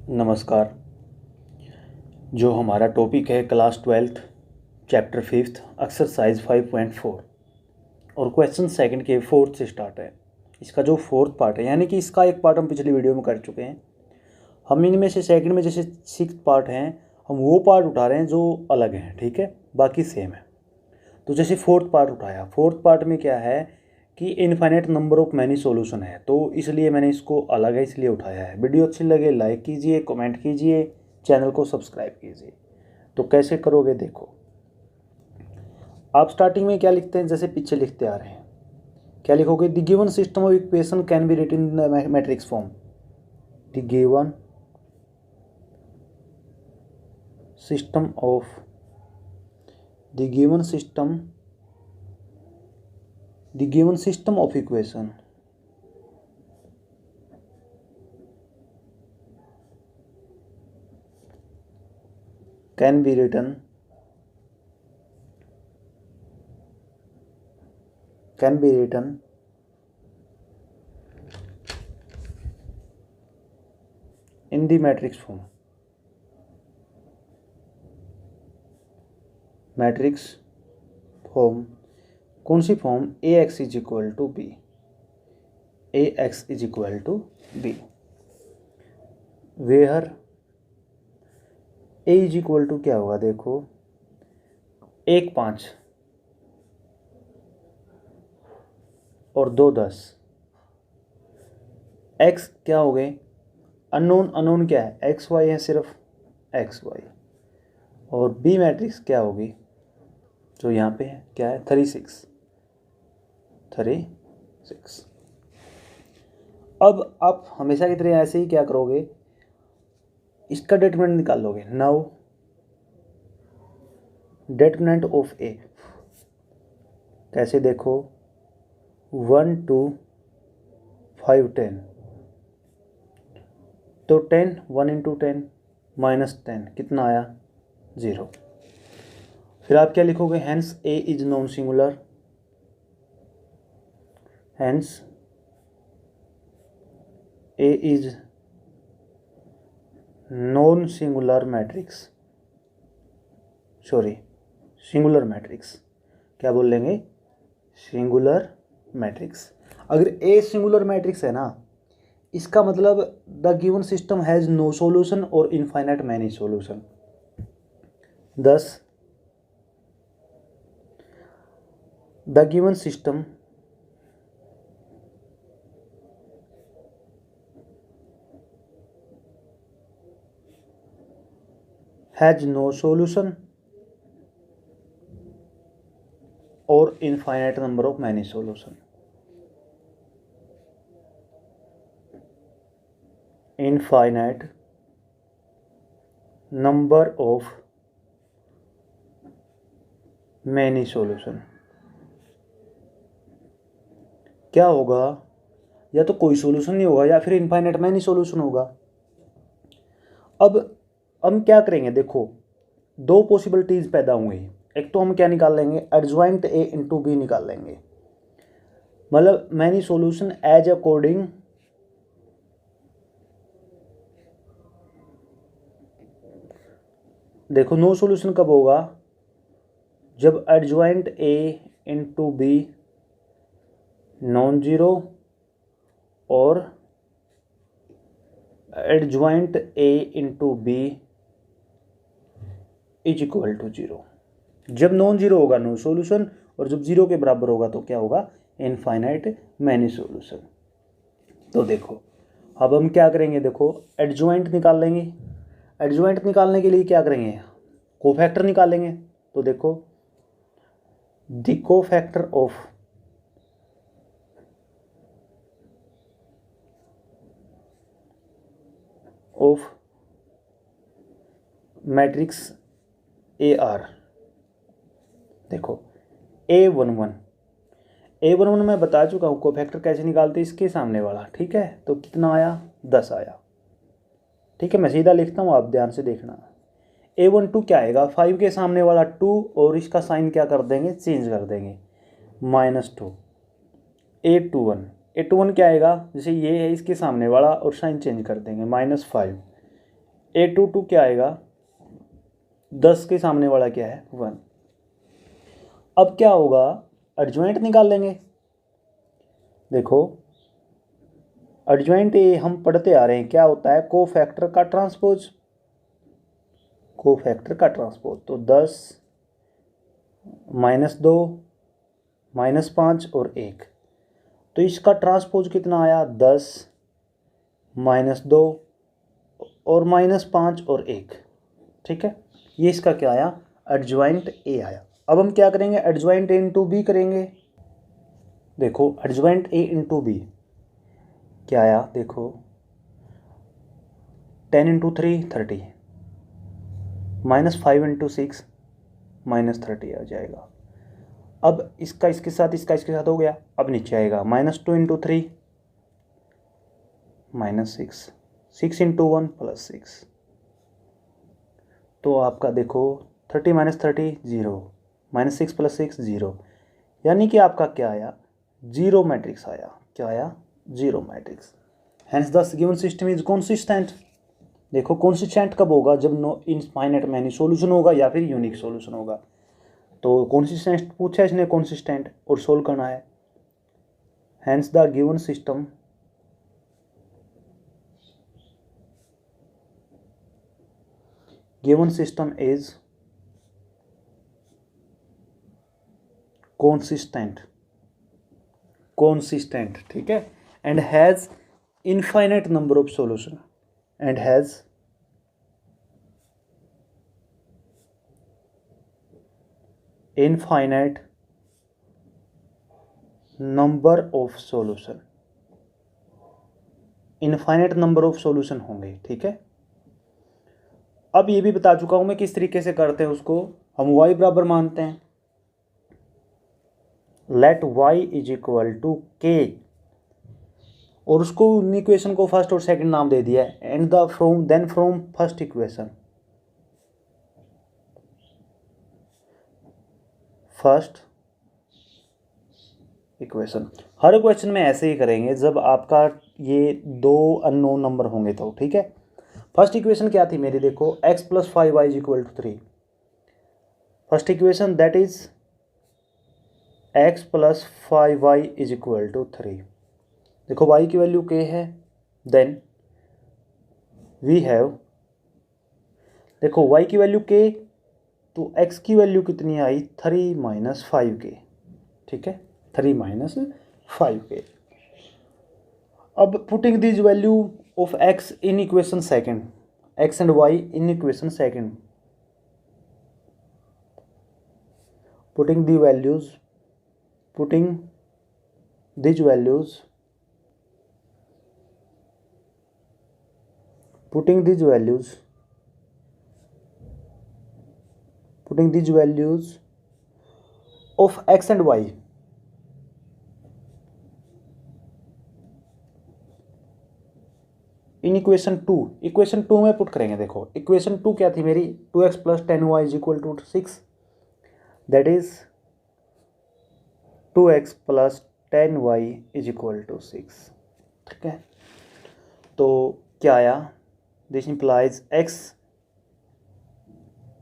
नमस्कार। जो हमारा टॉपिक है class 12th chapter 5th exercise 5.4 और क्वेश्चन सेकंड के फोर्थ से स्टार्ट है। इसका जो फोर्थ पार्ट है यानी कि इसका एक पार्ट हम पिछली वीडियो में कर चुके हैं। हम इनमें से सेकंड में जैसे 6th पार्ट हैं हम वो पार्ट उठा रहे हैं जो अलग हैं, ठीक है, बाकी सेम है। तो जैसे फोर्थ पार्ट उठाया, फोर्थ पार्ट में क्या है कि infinite number of many solution है, तो इसलिए मैंने इसको अलग है इसलिए उठाया है। वीडियो अच्छी लगे लाइक कीजिए, कमेंट कीजिए, चैनल को सब्सक्राइब कीजिए। तो कैसे करोगे देखो। आप स्टार्टिंग में क्या लिखते हैं, जैसे पीछे लिखते आ रहे हैं, क्या लिखोगे? The given system of equation can be written in the matrix form. The given system of the given system of equation can be written in the matrix form. Matrix form कौन सी form? ax is equal to B. ax is equal to B where a is equal to क्या होगा देखो, 1 5 और 2 10। x क्या हो गए? Unknown क्या है? एक्स वाई है, सिर्फ एक्स वाई। और बी मैट्रिक्स क्या होगी जो यहाँ पे है, क्या है? 3 6। अब आप हमेशा की तरह ऐसे ही क्या करोगे, इसका डिटरमिनेंट निकाल लोगे। नाउ डिटरमिनेंट ऑफ ए कैसे देखो, 1 2 5 10, तो 10 1 इंटू 10 -10 कितना आया? 0। फिर आप क्या लिखोगे? Hence A is non singular, hence A is non singular matrix, sorry singular matrix. क्या बोल लेंगे? Singular matrix. अगर ए सिंगुलर मैट्रिक्स है ना, इसका मतलब the given system has no solution और infinite many solution. 10 the given system has no solution और infinite number of many solution. Infinite number of many solution क्या होगा? या तो कोई सॉल्यूशन नहीं होगा या फिर इनफाइनाइट मैनी सॉल्यूशन होगा। अब हम क्या करेंगे देखो, दो पॉसिबिलिटीज पैदा होंगी। एक तो हम क्या निकाल लेंगे, एडजॉइंट ए इंटू बी निकाल लेंगे, मतलब मैनी सॉल्यूशन एज अकॉर्डिंग देखो। नो सॉल्यूशन कब होगा? जब adjoint A into B non zero और adjoint A into B is equal to 0। जब नॉन जीरो होगा नो सॉल्यूशन, और जब 0 के बराबर होगा तो क्या होगा? Infinite many solution. तो देखो अब हम क्या करेंगे, देखो एडजॉइंट निकाल लेंगे। एडजॉइंट निकालने के लिए क्या करेंगे? कोफैक्टर निकालेंगे। तो देखो the cofactor of matrix A R, देखो A11 मैं बता चुका हूँ कोफैक्टर कैसे निकालते, इसके सामने वाला, ठीक है। तो कितना आया? 10 आया, ठीक है। मैं सीधा लिखता हूँ, आप ध्यान से देखना। A12 क्या आएगा? 5 के सामने वाला 2 और इसका साइन क्या कर देंगे? चेंज कर देंगे, -2। A21 क्या आएगा? जैसे ये है इसके सामने वाला और साइन चेंज कर देंगे, -5। A22 क्या आएगा, 10 के सामने वाला क्या है 1। अब क्या होगा, एडजॉइंट निकाल लेंगे। देखो एडजॉइंट ए हम पढ़ते आ रहे हैं क्या होता है, कोफैक्टर का ट्रांसपोज, कोफैक्टर का ट्रांसपोज। तो 10 -2 -5 और 1, तो इसका ट्रांसपोज कितना आया, 10 -2 और -5 और 1। ठीक है, ये इसका क्या आया, एडजॉइंट ए आया। अब हम क्या करेंगे, एडजॉइंट ए इंटू बी करेंगे। देखो एडजॉइंट ए इंटू बी क्या आया, देखो 10 × 3 30, -5 × 6 -30 आ जाएगा। अब इसका इसके साथ, इसका इसके साथ हो गया। अब नीचे आएगा -2 × 3 -6, 6 × 1 +6। तो आपका देखो 30 - 30 0, -6 + 6 0, यानी कि आपका क्या आया, जीरो मैट्रिक्स आया। क्या आया, zero matrix. Hence the given system is consistent. देखो कॉन्सिस्टेंट कब होगा, जब नो इनफाइनाइट मैनी सॉल्यूशन होगा या फिर यूनिक सॉल्यूशन होगा। तो कॉन्सिस्टेंट पूछा इसने, कॉन्सिस्टेंट और सोल्व करना है। Hence the given system is consistent, ठीक है, and has infinite number of solution, and has infinite number of solution, infinite number of solution होंगे। ठीक है, अब ये भी बता चुका हूं मैं किस तरीके से करते हैं उसको। हम y बराबर मानते हैं, लेट y = k, और उसको इक्वेशन को फर्स्ट और सेकंड नाम दे दिया है, and the from then from first equation, first equation. हर क्वेश्चन में ऐसे ही करेंगे जब आपका ये दो अननोन नंबर होंगे तो। ठीक है, फर्स्ट इक्वेशन क्या थी मेरी, देखो x + 5y = 3। First equation that is x + 5y = 3। देखो y की वैल्यू k है, देन वी हैव, देखो y की वैल्यू k, तो x की वैल्यू कितनी आई, 3 - 5k। ठीक है, 3 - 5k। अब putting this value of x in equation second, x and y in equation second, putting the values, putting this values, putting this values, putting this values of x and y in equation 2, equation 2 में put करेंगे। देखो equation 2 क्या थी मेरी, 2x + 10y = 6, that is 2x + 10y = 6। ठीक है, तो क्या आया, दिस इंप्लाइज x,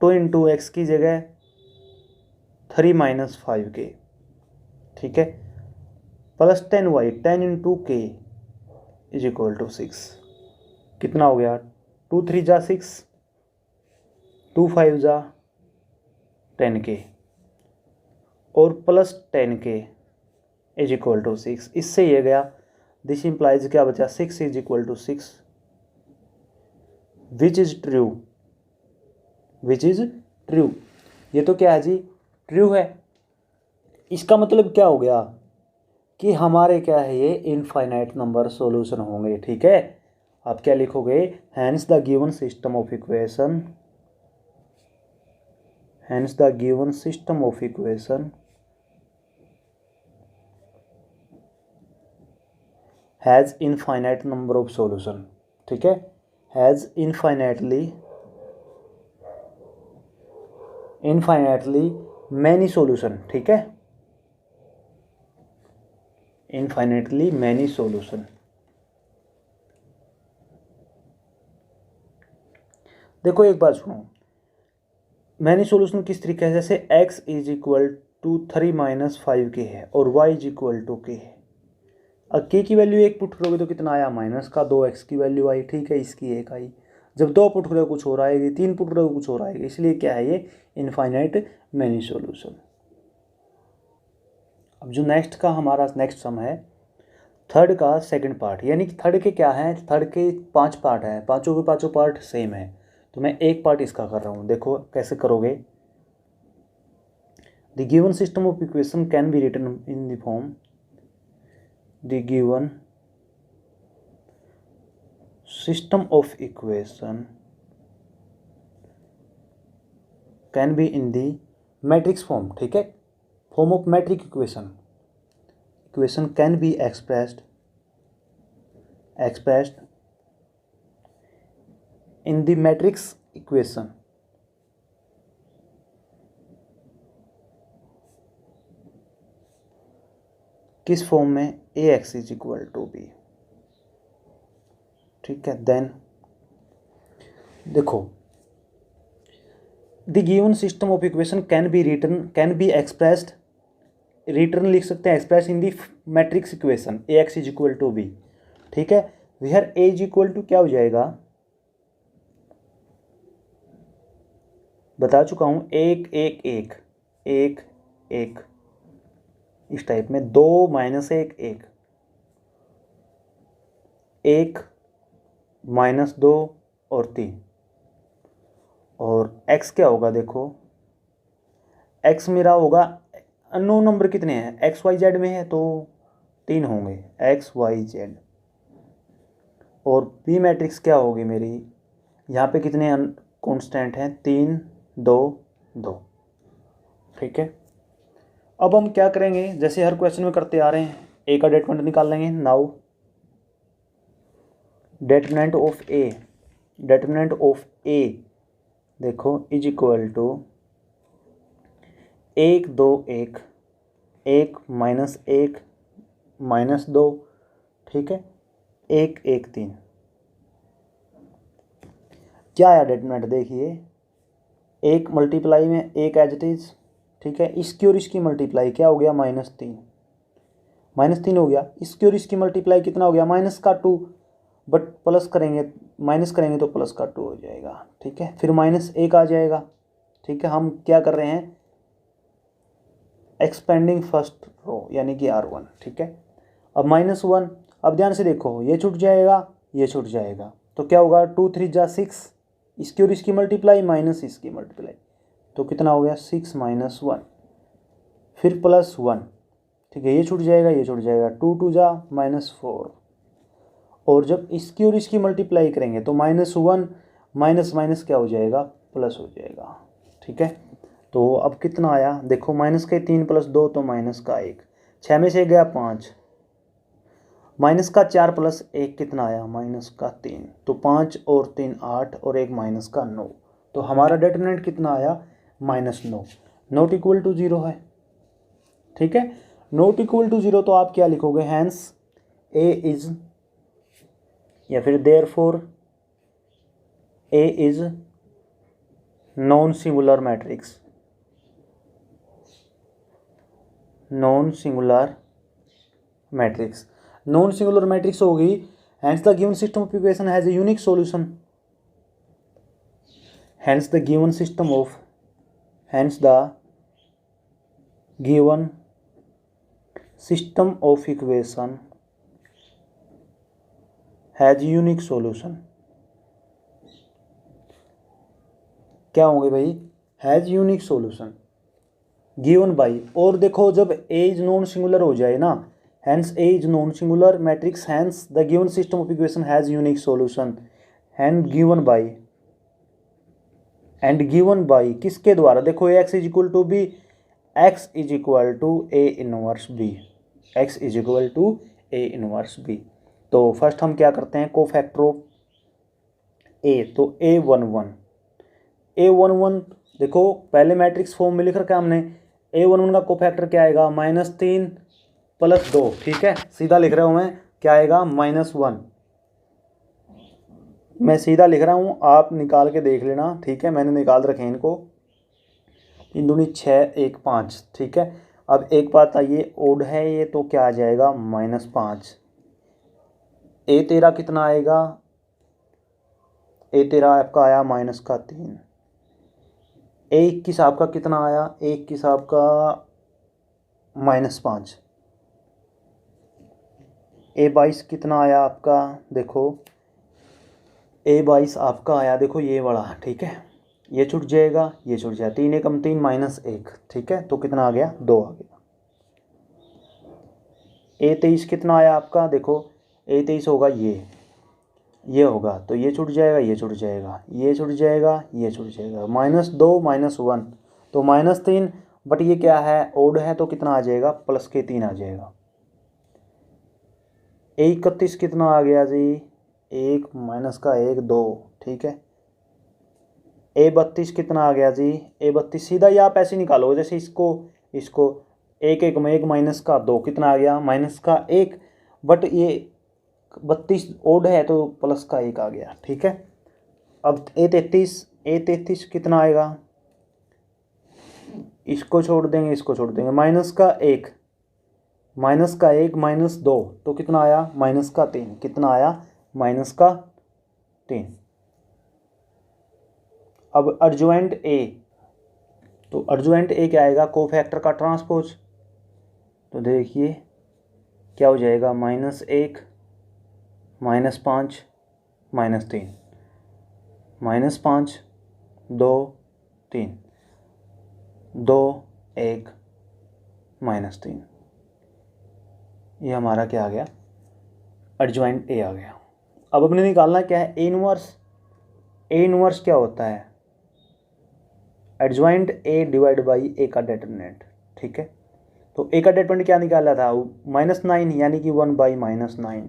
2 × x की जगह 3 - 5k। ठीक है, प्लस 10y, 10 × k = 6। कितना हो गया, 2 3 जा 6, 2 5 जा 10k, और प्लस 10k = 6। इससे ये गया, दिस इंप्लाइज क्या बचा, 6 = 6, which is true, which is true. ये तो क्या है जी, ट्रू है। इसका मतलब क्या हो गया कि हमारे क्या है, ये इनफाइनाइट नंबर सॉल्यूशन होंगे। ठीक है, आप क्या लिखोगे, hence the given system of equation, hence the given system of equation has infinite number of solution. ठीक है, हैज इनफाइनाइटली मैनी सॉल्यूशन। ठीक है, इनफाइनाइटली मैनी सॉल्यूशन। देखो एक बात सुनो, मैंने सोल्यूशन किस तरीके से, जैसे x इज इक्वल टू 3 - 5 के है और y इज इक्वल टू के है। अब k की वैल्यू 1 पुट करोगे तो कितना आया, माइनस का 2x की वैल्यू आई, ठीक है, इसकी 1 आई। जब 2 पुट करोगे कुछ और आएगी, 3 पुट करोगे कुछ और आएगी, इसलिए क्या है ये इनफाइनाइट मैनी सॉल्यूशन। अब जो नेक्स्ट का हमारा नेक्स्ट सम है थर्ड का सेकंड पार्ट, यानी कि थर्ड के क्या है, थर्ड के 5 पार्ट हैं, पांचों के पांचों पार्ट सेम है, तो मैं एक पार्ट इसका कर रहा हूँ। देखो कैसे करोगे। The given system of equation can be written in the form, the given system of equation can be in the matrix form, ठीक है, form of matrix equation can be expressed in the matrix equation किस form में, ax is equal to B, ठीक है। Then देखो the given system of equation can be expressed, written लिख सकते हैं express in the matrix equation ax is equal to B, ठीक है। Where a is equal to क्या हो जाएगा, बता चुका हूं, 1 1 1 1 1, इस टाइप में 2 - 1 1 1 -2 और 3, और x क्या होगा, देखो x मेरा होगा, अननोन नंबर कितने हैं, एक्स वाई जेड में है तो 3 होंगे, एक्स वाई जेड, और पी मैट्रिक्स क्या होगी मेरी, यहाँ पे कितने कांस्टेंट हैं, 3 2 2, ठीक है। अब हम क्या करेंगे, जैसे हर क्वेश्चन में करते आ रहे हैं, ए का डेटर्मिनेंट निकाल लेंगे। नाउ डेटर्मिनेंट ऑफ ए देखो इज इक्वल टू 1 2 1 1 -1 -2, ठीक है, 1 1 3, क्या आया डेटर्मिनेंट, देखिए 1 मल्टीप्लाई में 1 एज इट इज, ठीक है, इसकी और इसकी मल्टीप्लाई क्या हो गया, -3 हो गया, इसकी और इसकी मल्टीप्लाई कितना हो गया, -2, बट प्लस करेंगे, माइनस करेंगे तो प्लस का 2 हो जाएगा, ठीक है, फिर -1 आ जाएगा, ठीक है। हम क्या कर रहे हैं, एक्सपेंडिंग फर्स्ट रो यानी कि R1, ठीक है। अब -1, अब ध्यान से देखो, ये छूट जाएगा, ये छूट जाएगा, तो क्या होगा, 2 3 जा 6, इसकी और इसकी मल्टीप्लाई माइनस इसकी मल्टीप्लाई, तो कितना हो गया, 6 - 1, फिर +1, ठीक है, ये छूट जाएगा, ये छूट जाएगा, 2 2 जा -4, और जब इसकी और इसकी मल्टीप्लाई करेंगे तो -1 माइनस क्या हो जाएगा, प्लस हो जाएगा, ठीक है। तो अब कितना आया, देखो माइनस के 3 + 2 तो माइनस का 1, 6 में से गया 5, माइनस का 4 + 1 कितना आया, -3, तो 5 और 3 8 और 1 -9, तो हमारा डेटर्मिनेंट कितना आया, -9, नॉट इक्वल टू 0 है, ठीक है। नॉट इक्वल टू 0 तो आप क्या लिखोगे, हैंस ए इज, या फिर therefore A is non singular matrix, non singular matrix होगी, hence the given system of equation has a unique solution, hence the given system of equation has unique solution, क्या होंगे भाई, has unique solution given by, और देखो जब ए is non singular हो जाए ना, hence A is non singular matrix, hence the given system of equation has unique solution, and given by किसके द्वारा, देखो X is equal to B, X is equal to A inverse B, तो first हम क्या करते हैं, cofactor of ए, तो A11 देखो पहले मैट्रिक्स फॉर्म में लिख रखा है हमने, A11 का कोफैक्टर क्या आएगा, -3 + 2, ठीक है, सीधा लिख रहा हूँ मैं, क्या आएगा, -1, मैं सीधा लिख रहा हूँ, आप निकाल के देख लेना, ठीक है। मैंने निकाल रखे हैं इनको, 3 दूनी 6 1 5, ठीक है। अब एक बात आइए, ओड है ये तो क्या आ जाएगा -5। ए तेरा कितना आएगा, ए तेरा आपका आया -3। ए 21 आपका कितना आया, ए 21 आपका -5। ए 22 कितना आया आपका, देखो ए 22 आपका आया, देखो ये वाला, ठीक है। ये छूट जाएगा, ये छूट जाएगा, 3 एकम 3 -1, ठीक है। तो कितना आ गया, 2 आ गया। ए 23 कितना आया आपका, देखो ए 23 होगा ये होगा, तो ये छूट जाएगा, ये छूट जाएगा, ये छूट जाएगा, ये छूट जाएगा, -2 -1 तो -3। बट ये क्या है, ओड है तो कितना आ जाएगा, +3 आ जाएगा। ए 31 कितना आ गया जी, 1 -1 2, ठीक है। ए 32 कितना आ गया जी, ए 32 सीधा ही आप ऐसे निकालो, जैसे इसको 1 में 1 -2 कितना आ गया, -1। बट ये 32 ओड है तो +1 आ गया, ठीक है। अब ए 33 कितना आएगा, इसको छोड़ देंगे, इसको छोड़ देंगे, -1 -2 तो कितना आया, -3 कितना आया, -3। अब अर्जुएंट ए, तो अर्जुएंट ए क्या आएगा, कोफैक्टर का ट्रांसपोज। तो देखिए क्या हो जाएगा, -1 -5 -3 -5 2 3 2 1 -3। ये हमारा क्या आ गया, एडजॉइंट ए आ गया। अब अपने निकालना क्या है, ए इनवर्स। ए इनवर्स क्या होता है, एडजॉइंट ए डिवाइड बाई ए का डेटरमिनेंट, ठीक है। तो ए का डेटरमिनेंट क्या निकाला था, -9 यानी कि 1/-9,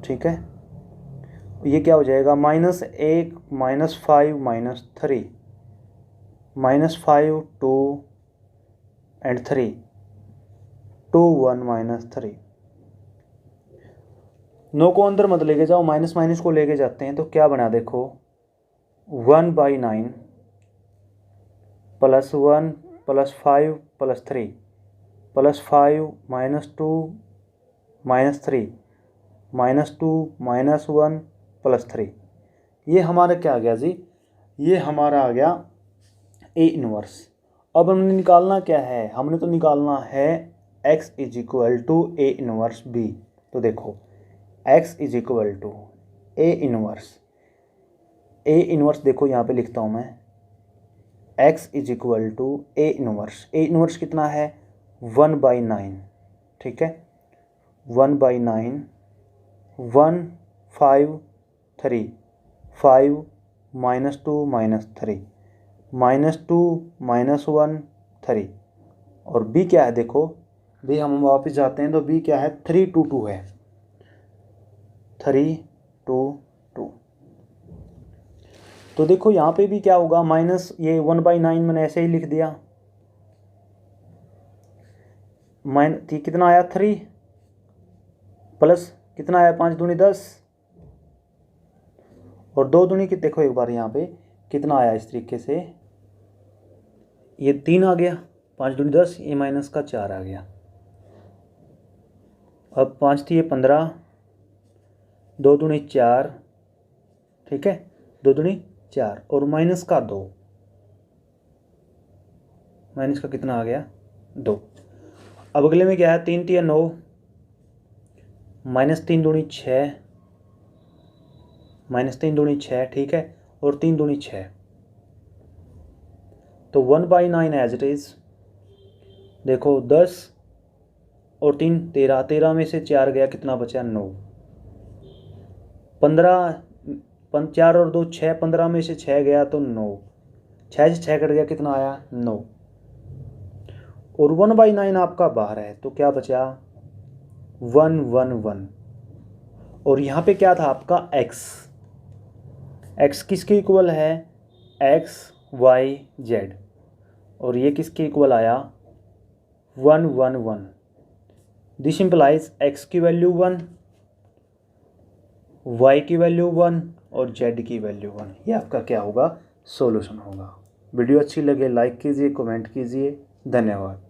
ठीक है। ये क्या हो जाएगा, -1 -5 -3 -5 2 and 3 2 1 -3। 9 को अंदर मत लेके जाओ, माइनस को लेके जाते हैं तो क्या बना, देखो 1/9 +1 +5 +3 +5 -2 -3 -2 -1 +3। ये हमारा क्या आ गया जी, ये हमारा आ गया ए इनवर्स। अब हमने निकालना क्या है, हमने तो निकालना है x = ए इनवर्स बी। तो देखो x = ए इनवर्स देखो यहाँ पे लिखता हूँ मैं, x = ए इनवर्स कितना है, 1/9, ठीक है। 1/9 1 5 3 5 -2 -3 -2 -1 3। और b क्या है, देखो b हम वापस जाते हैं तो b क्या है, 3 2 2 है, 3 2 2। तो देखो यहाँ पे भी क्या होगा, माइनस ये 1/9 मैंने ऐसे ही लिख दिया, कितना आया 3 प्लस कितना आया 5 दूनी 10 और 2 दूनी की, देखो एक बार यहाँ पे कितना आया, इस तरीके से ये 3 आ गया, 5 दूनी 10, ये -4 आ गया। अब 5 थी ये 15, 2 दूनी 4, ठीक है, 2 दूनी 4 और -2, माइनस का कितना आ गया 2। अब अगले में क्या है, 3 3 9 -3 दूनी 6 -3 दूनी 6, ठीक है, और 3 दूनी 6। तो 1/9 एज इट इज़, देखो 10 और 3 13, 13 में से 4 गया, कितना बचा 9। 15 4 और 2 6, 15 में से 6 गया तो 9, 6 से 6 कट गया, कितना आया 9। और 1/9 आपका बाहर है तो क्या बचा 1 1 1। और यहाँ पे क्या था आपका x किसके इक्वल है, x y z, और ये किसके इक्वल आया 1 1 1। दिस इम्प्लाइज x की वैल्यू 1 y की वैल्यू 1 और z की वैल्यू 1, ये आपका क्या होगा, सॉल्यूशन होगा। वीडियो अच्छी लगे लाइक कीजिए, कमेंट कीजिए। धन्यवाद।